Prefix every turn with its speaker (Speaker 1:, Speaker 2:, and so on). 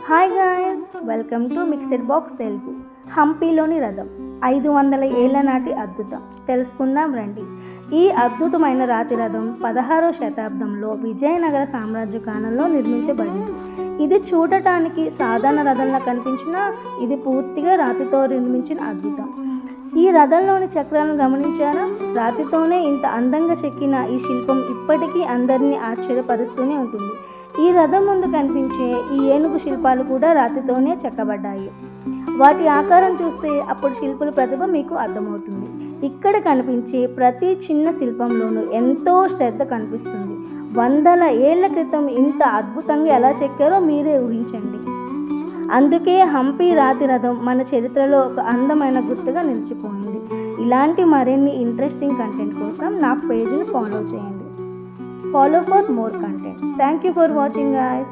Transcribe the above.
Speaker 1: Hi guys, welcome to mixed box Telugu. హంపీలోని రథం 500 ఏళ్ల నాటి అద్భుతం తెలుసుకుందాం రండి. ఈ అద్భుతమైన రాతి రథం 16వ శతాబ్దంలో విజయనగర సామ్రాజ్య కాలంలో నిర్మించబడింది. ఇది చూడటానికి సాధారణ రథంలా కనిపించినా ఇది పూర్తిగా రాతితో నిర్మించిన అద్భుతం. ఈ రథంలోని చక్రాలను గమనించారా? రాతితోనే ఇంత అందంగా చెక్కిన ఈ శిల్పం ఇప్పటికీ అందరినీ ఆశ్చర్యపరుస్తూనే ఉంటుంది. ఈ రథం ముందు కనిపించే ఈ ఏనుగు శిల్పాలు కూడా రాతితోనే చెక్కబడ్డాయి. వాటి ఆకారం చూస్తే అప్పుడు శిల్పుల ప్రతిభ మీకు అర్థమవుతుంది. ఇక్కడ కనిపించే ప్రతి చిన్న శిల్పంలోనూ ఎంతో శ్రద్ధ కనిపిస్తుంది. వందల ఏళ్ల క్రితం ఇంత అద్భుతంగా ఎలా చెక్కారో మీరే ఊహించండి. అందుకే హంపి రాతి రథం మన చరిత్రలో ఒక అందమైన గుర్తుగా నిలిచిపోయింది. ఇలాంటి మరిన్ని ఇంట్రెస్టింగ్ కంటెంట్ కోసం నా పేజ్ని ఫాలో చేయండి. Follow for more content. Thank you for watching, guys.